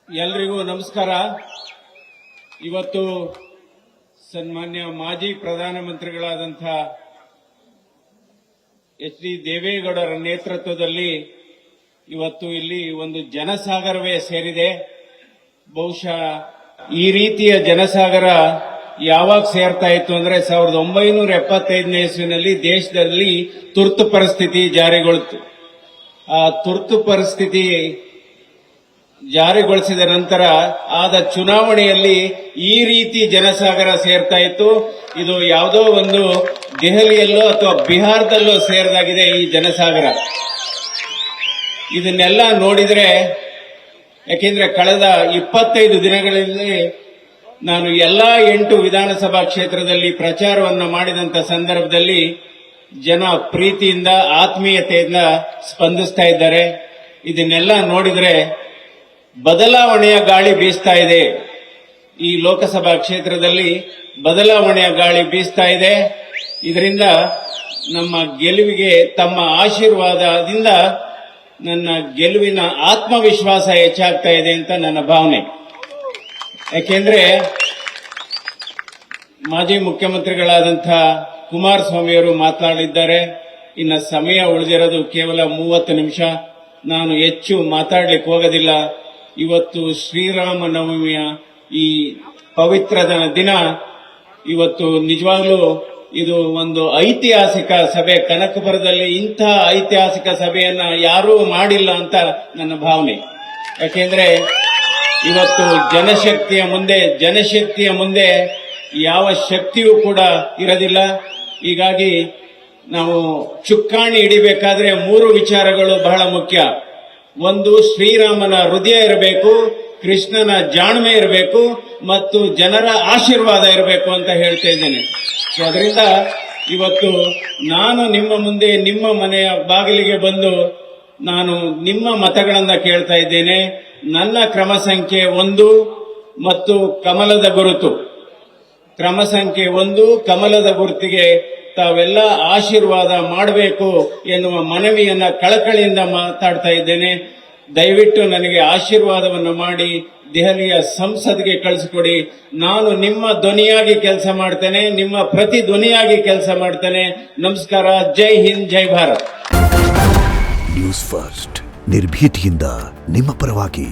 ಎಲ್ರಿಗೂ ನಮಸ್ಕಾರ. ಇವತ್ತು ಸನ್ಮಾನ್ಯ ಮಾಜಿ ಪ್ರಧಾನಮಂತ್ರಿಗಳಾದಂಥ ಎಚ್ ಡಿ ದೇವೇಗೌಡರ ನೇತೃತ್ವದಲ್ಲಿ ಇವತ್ತು ಇಲ್ಲಿ ಒಂದು ಜನಸಾಗರವೇ ಸೇರಿದೆ. ಬಹುಶಃ ಈ ರೀತಿಯ ಜನಸಾಗರ ಯಾವಾಗ ಸೇರ್ತಾ ಇತ್ತು ಅಂದ್ರೆ 1975ನೇ ಇಸ್ವಿನಲ್ಲಿ ದೇಶದಲ್ಲಿ ತುರ್ತು ಪರಿಸ್ಥಿತಿ ಜಾರಿಗೊಳ್ತು. ಆ ತುರ್ತು ಪರಿಸ್ಥಿತಿ ಜಾರಿಗೊಳಿಸಿದ ನಂತರ ಆದ ಚುನಾವಣೆಯಲ್ಲಿ ಈ ರೀತಿ ಜನಸಾಗರ ಸೇರ್ತಾ ಇತ್ತು. ಇದು ಯಾವುದೋ ಒಂದು ದೆಹಲಿಯಲ್ಲೋ ಅಥವಾ ಬಿಹಾರದಲ್ಲೋ ಸೇರಿದಾಗಿದೆ ಈ ಜನಸಾಗರ. ಇದನ್ನೆಲ್ಲ ನೋಡಿದ್ರೆ, ಯಾಕೆಂದ್ರೆ ಕಳೆದ 25 ದಿನಗಳಲ್ಲಿ ನಾನು ಎಲ್ಲಾ 8 ವಿಧಾನಸಭಾ ಕ್ಷೇತ್ರದಲ್ಲಿ ಪ್ರಚಾರವನ್ನು ಮಾಡಿದಂತ ಸಂದರ್ಭದಲ್ಲಿ ಜನ ಪ್ರೀತಿಯಿಂದ ಆತ್ಮೀಯತೆಯಿಂದ ಸ್ಪಂದಿಸ್ತಾ ಇದ್ದಾರೆ. ಇದನ್ನೆಲ್ಲ ನೋಡಿದ್ರೆ ಬದಲಾವಣೆಯ ಗಾಳಿ ಬೀಸ್ತಾ ಇದೆ. ಈ ಲೋಕಸಭಾ ಕ್ಷೇತ್ರದಲ್ಲಿ ಬದಲಾವಣೆಯ ಗಾಳಿ ಬೀಸ್ತಾ ಇದೆ. ಇದರಿಂದ ನಮ್ಮ ಗೆಲುವಿಗೆ ತಮ್ಮ ಆಶೀರ್ವಾದದಿಂದ ನನ್ನ ಗೆಲುವಿನ ಆತ್ಮವಿಶ್ವಾಸ ಹೆಚ್ಚಾಗ್ತಾ ಇದೆ ಅಂತ ನನ್ನ ಭಾವನೆ. ಯಾಕೆಂದ್ರೆ ಮಾಜಿ ಮುಖ್ಯಮಂತ್ರಿಗಳಾದಂಥ ಕುಮಾರಸ್ವಾಮಿಯವರು ಮಾತನಾಡಿದ್ದಾರೆ. ಇನ್ನು ಸಮಯ ಉಳಿದಿರೋದು ಕೇವಲ 30 ನಿಮಿಷ. ನಾನು ಹೆಚ್ಚು ಮಾತಾಡ್ಲಿಕ್ಕೆ ಹೋಗೋದಿಲ್ಲ. ಇವತ್ತು ಶ್ರೀರಾಮನವಮಿಯ ಈ ಪವಿತ್ರ ದಿನ. ಇವತ್ತು ನಿಜವಾಗ್ಲೂ ಇದು ಒಂದು ಐತಿಹಾಸಿಕ ಸಭೆ. ಕನಕಪುರದಲ್ಲಿ ಇಂತಹ ಐತಿಹಾಸಿಕ ಸಭೆಯನ್ನ ಯಾರೂ ಮಾಡಿಲ್ಲ ಅಂತ ನನ್ನ ಭಾವನೆ. ಯಾಕೆಂದ್ರೆ ಇವತ್ತು ಜನಶಕ್ತಿಯ ಮುಂದೆ ಯಾವ ಶಕ್ತಿಯೂ ಕೂಡ ಇರೋದಿಲ್ಲ. ಹೀಗಾಗಿ ನಾವು ಚುಕ್ಕಾಣಿ ಹಿಡಿಬೇಕಾದ್ರೆ 3 ವಿಚಾರಗಳು ಬಹಳ ಮುಖ್ಯ. ಒಂದು, ಶ್ರೀರಾಮನ ಹೃದಯ ಇರಬೇಕು, ಕೃಷ್ಣನ ಜಾಣ್ಮೆ ಇರಬೇಕು ಮತ್ತು ಜನರ ಆಶೀರ್ವಾದ ಇರಬೇಕು ಅಂತ ಹೇಳ್ತಾ ಇದ್ದೇನೆ. ಸೊ ಅದರಿಂದ ಇವತ್ತು ನಾನು ನಿಮ್ಮ ಮುಂದೆ ನಿಮ್ಮ ಮನೆಯ ಬಾಗಿಲಿಗೆ ಬಂದು ನಾನು ನಿಮ್ಮ ಮತಗಳನ್ನ ಕೇಳ್ತಾ ಇದ್ದೇನೆ. ನನ್ನ ಕ್ರಮ ಸಂಖ್ಯೆ 1 ಮತ್ತು ಕಮಲದ ಗುರುತು. ಕ್ರಮ ಸಂಖ್ಯೆ 1 ಕಮಲದ ಗುರುತಿಗೆ ತಾವೆಲ್ಲ ಆಶೀರ್ವಾದ ಮಾಡಬೇಕು ಎನ್ನುವ ಮನವಿಯನ್ನ ಕಳಕಳಿಯಿಂದ ಮಾತಾಡ್ತಾ ಇದ್ದೇನೆ. ದಯವಿಟ್ಟು ನನಗೆ ಆಶೀರ್ವಾದವನ್ನು ಮಾಡಿ ದೆಹಲಿಯ ಸಂಸತ್ಗೆ ಕಳಿಸಿಕೊಡಿ. ನಾನು ನಿಮ್ಮ ಧ್ವನಿಯಾಗಿ ಕೆಲಸ ಮಾಡ್ತೇನೆ, ನಿಮ್ಮ ಪ್ರತಿ ಧ್ವನಿಯಾಗಿ ಕೆಲಸ ಮಾಡ್ತೇನೆ. ನಮಸ್ಕಾರ. ಜೈ ಹಿಂದ್, ಜೈ ಭಾರತ್. ನ್ಯೂಸ್ ಫಸ್ಟ್, ನಿರ್ಭೀತಿಯಿಂದ ನಿಮ್ಮ ಪರವಾಗಿ.